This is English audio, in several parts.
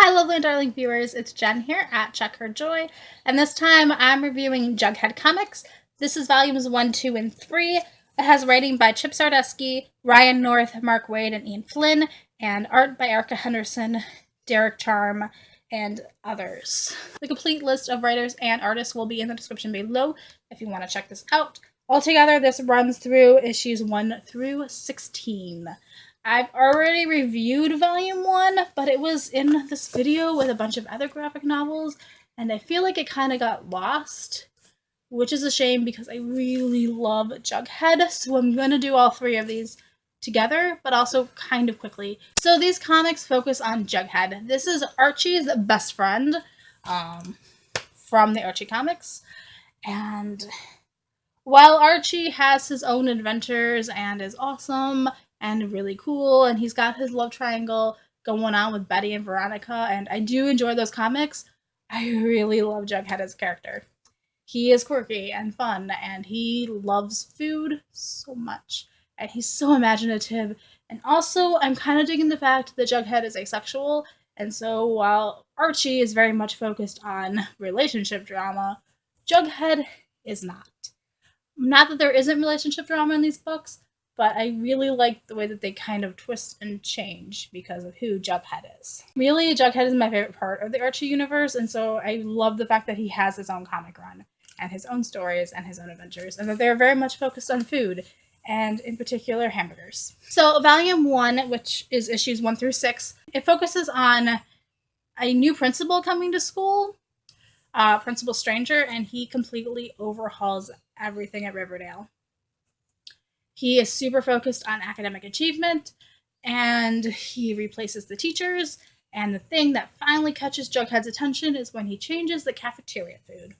Hi, lovely and darling viewers. It's Jen here at Check Her Joy, and this time I'm reviewing Jughead comics. This is volumes 1, 2, and 3. It has writing by Chip Zdarsky, Ryan North, Mark Waid, and Ian Flynn, and art by Henderson, Derek Charm, and others. The complete list of writers and artists will be in the description below if you want to check this out. Altogether, this runs through issues 1 through 16. I've already reviewed volume 1, but it was in this video with a bunch of other graphic novels, and I feel like it kind of got lost, which is a shame because I really love Jughead, so I'm going to do all 3 of these together, but also kind of quickly. So these comics focus on Jughead. This is Archie's best friend from the Archie comics, and while Archie has his own adventures and is awesome and really cool, and he's got his love triangle going on with Betty and Veronica, and I do enjoy those comics, I really love Jughead as a character. He is quirky and fun, and he loves food so much, and he's so imaginative, and also I'm kind of digging the fact that Jughead is asexual, and so while Archie is very much focused on relationship drama, Jughead is not. Not that there isn't relationship drama in these books, but I really like the way that they kind of twist and change because of who Jughead is. Really, Jughead is my favorite part of the Archie universe, and so I love the fact that he has his own comic run and his own stories and his own adventures, and that they're very much focused on food, and in particular, hamburgers. So volume 1, which is issues 1 through 6, it focuses on a new principal coming to school, Principal Stranger, and he completely overhauls everything at Riverdale. He is super focused on academic achievement, and he replaces the teachers, and the thing that finally catches Jughead's attention is when he changes the cafeteria food.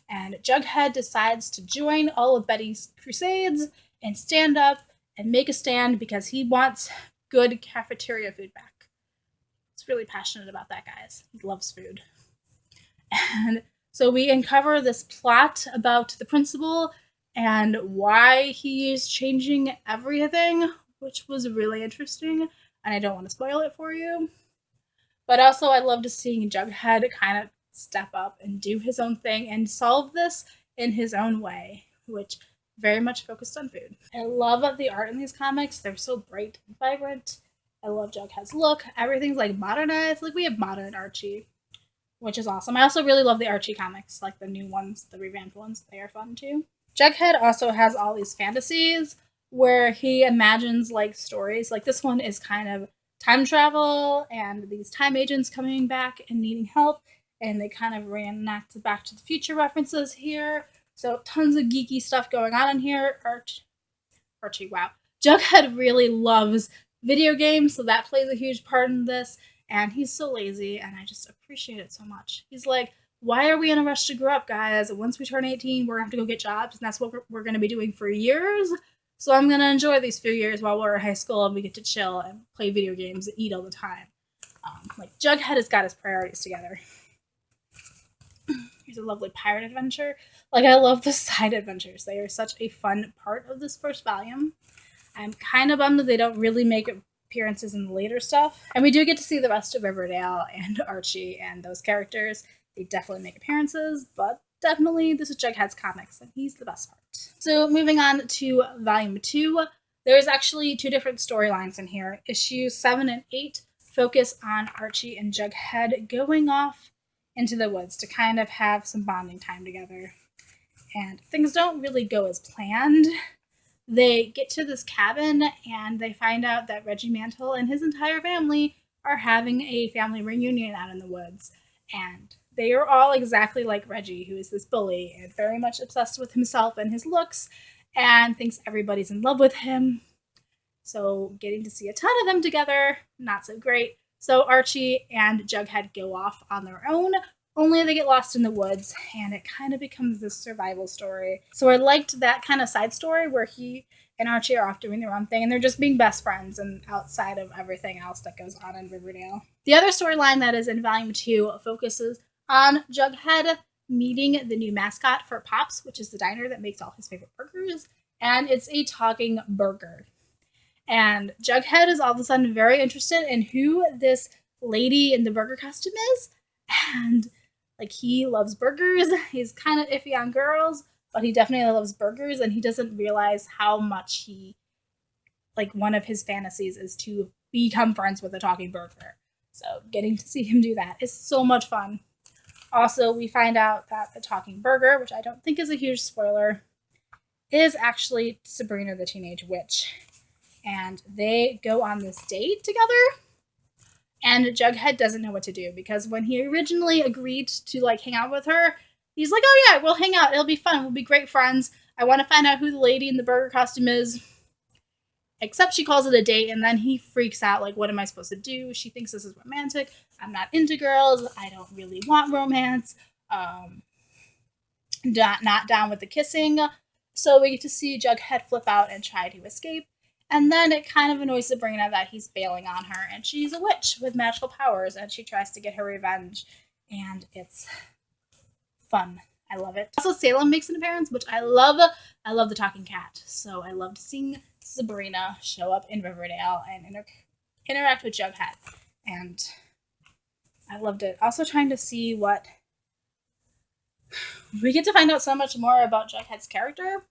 And Jughead decides to join all of Betty's crusades and stand up and make a stand because he wants good cafeteria food back. He's really passionate about that, guys. He loves food. And so we uncover this plot about the principal and why he is changing everything, which was really interesting, and I don't want to spoil it for you. But also I loved seeing Jughead kind of step up and do his own thing and solve this in his own way, which very much focused on food. I love the art in these comics. They're so bright and vibrant. I love Jughead's look. Everything's like modernized. Like we have modern Archie, which is awesome. I also really love the Archie comics, like the new ones, the revamped ones. They are fun too. Jughead also has all these fantasies where he imagines like stories. Like this one is kind of time travel and these time agents coming back and needing help, and they kind of reenact Back to the Future references here. So tons of geeky stuff going on in here. Archie, wow. Jughead really loves video games, so that plays a huge part in this. And he's so lazy, and I just appreciate it so much. He's like, why are we in a rush to grow up, guys? Once we turn 18, we're going to have to go get jobs, and that's what we're going to be doing for years. So I'm going to enjoy these few years while we're in high school and we get to chill and play video games and eat all the time. Like, Jughead has got his priorities together. Here's a lovely pirate adventure. Like, I love the side adventures. They are such a fun part of this first volume. I'm kind of bummed that they don't really make appearances in the later stuff. And we do get to see the rest of Riverdale and Archie and those characters. They definitely make appearances, but definitely this is Jughead's comics, and he's the best part. So moving on to volume 2, there's actually 2 different storylines in here. Issues 7 and 8 focus on Archie and Jughead going off into the woods to kind of have some bonding time together. And things don't really go as planned. They get to this cabin and they find out that Reggie Mantle and his entire family are having a family reunion out in the woods. And they are all exactly like Reggie, who is this bully and very much obsessed with himself and his looks and thinks everybody's in love with him. So getting to see a ton of them together, not so great. So Archie and Jughead go off on their own, only they get lost in the woods, and it kind of becomes this survival story. So I liked that kind of side story where he and Archie are off doing their own thing, and they're just being best friends and outside of everything else that goes on in Riverdale. The other storyline that is in Volume 2 focuses on Jughead meeting the new mascot for Pops, which is the diner that makes all his favorite burgers, and it's a talking burger. And Jughead is all of a sudden very interested in who this lady in the burger costume is. And like, he loves burgers. He's kind of iffy on girls, but he definitely loves burgers, and he doesn't realize how much he, like, one of his fantasies is to become friends with a talking burger. So getting to see him do that is so much fun. Also, we find out that the talking burger, which I don't think is a huge spoiler, is actually Sabrina the Teenage Witch. And they go on this date together, and Jughead doesn't know what to do, because when he originally agreed to like hang out with her, he's like, oh yeah, we'll hang out, it'll be fun, we'll be great friends. I want to find out who the lady in the burger costume is. Except she calls it a date, and then he freaks out, like, what am I supposed to do? She thinks this is romantic. I'm not into girls. I don't really want romance. Not down with the kissing. So we get to see Jughead flip out and try to escape. And then it kind of annoys Sabrina that he's bailing on her, and she's a witch with magical powers, and she tries to get her revenge, and it's fun. I love it. Also, Salem makes an appearance, which I love. I love the talking cat, so I loved seeing Sabrina show up in Riverdale and interact with Jughead, and I loved it. Also, trying to see what we get to find out so much more about Jughead's character,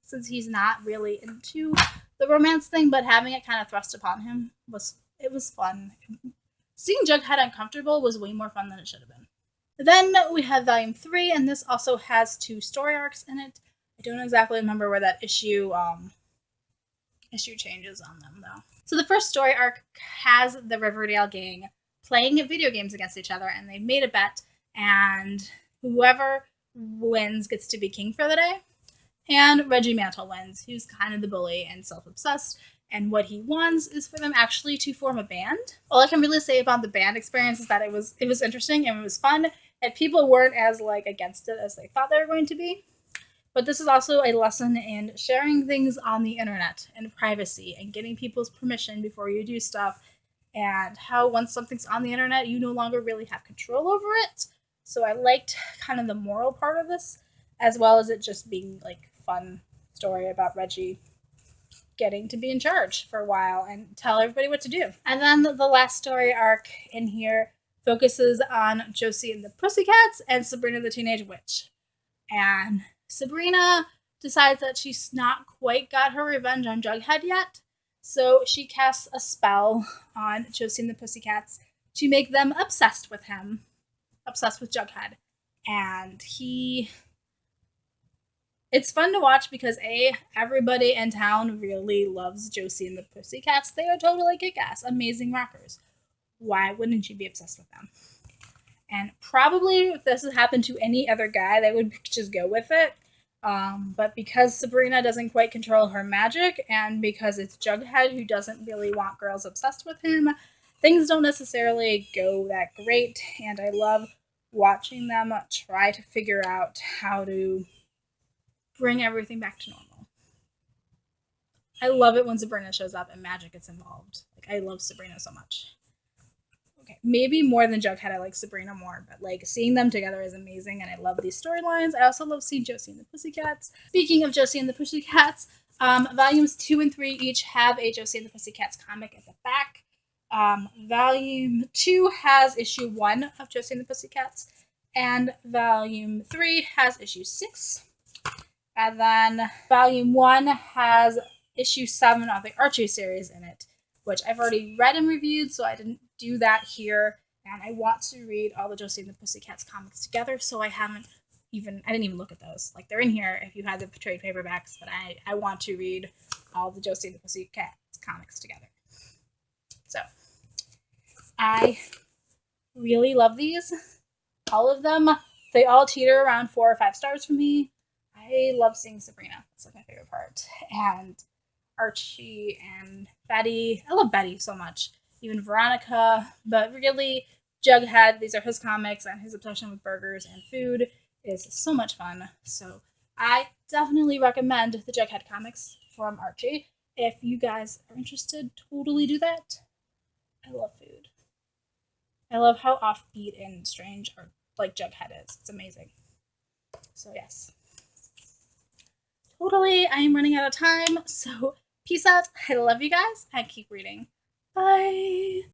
since he's not really into the romance thing, but having it kind of thrust upon him was fun. Seeing Jughead uncomfortable was way more fun than it should have been. Then we have Volume 3, and this also has 2 story arcs in it. I don't exactly remember where that issue changes on them, though. So the first story arc has the Riverdale gang playing video games against each other, and they've made a bet, and whoever wins gets to be king for the day. And Reggie Mantle wins, who's kind of the bully and self-obsessed, and what he wants is for them actually to form a band. All I can really say about the band experience is that it was interesting and it was fun, and people weren't as like against it as they thought they were going to be. But this is also a lesson in sharing things on the internet and privacy and getting people's permission before you do stuff, and how once something's on the internet, you no longer really have control over it. So I liked kind of the moral part of this, as well as it just being like fun story about Reggie getting to be in charge for a while and tell everybody what to do. And then the last story arc in here focuses on Josie and the Pussycats and Sabrina the Teenage Witch. And Sabrina decides that she's not quite got her revenge on Jughead yet, so she casts a spell on Josie and the Pussycats to make them obsessed with him, obsessed with Jughead. And it's fun to watch because everybody in town really loves Josie and the Pussycats. They are totally kick-ass, amazing rockers. Why wouldn't you be obsessed with them? And probably if this had happened to any other guy, they would just go with it. But because Sabrina doesn't quite control her magic, and because it's Jughead who doesn't really want girls obsessed with him, things don't necessarily go that great. And I love watching them try to figure out how to bring everything back to normal. I love it when Sabrina shows up and magic gets involved. Like, I love Sabrina so much. Okay, maybe more than Jughead, I like Sabrina more, but like seeing them together is amazing, and I love these storylines. I also love seeing Josie and the Pussycats. Speaking of Josie and the Pussycats, volumes 2 and 3 each have a Josie and the Pussycats comic at the back. Volume 2 has issue 1 of Josie and the Pussycats, and volume 3 has issue 6. And then volume 1 has issue 7 of the Archie series in it, which I've already read and reviewed, so I didn't do that here. And I want to read all the Josie and the Pussycats comics together, so I didn't even look at those. Like, they're in here if you had the trade paperbacks, but I want to read all the Josie and the Pussycats comics together. So, I really love these. All of them. They all teeter around 4 or 5 stars for me. I love seeing Sabrina. That's like my favorite part. And Archie and Betty. I love Betty so much. Even Veronica. But really, Jughead, these are his comics, and his obsession with burgers and food is so much fun. So I definitely recommend the Jughead comics from Archie. If you guys are interested, totally do that. I love food. I love how offbeat and strange like Jughead is. It's amazing. So yes. Totally, I am running out of time, so peace out. I love you guys, and keep reading. Bye!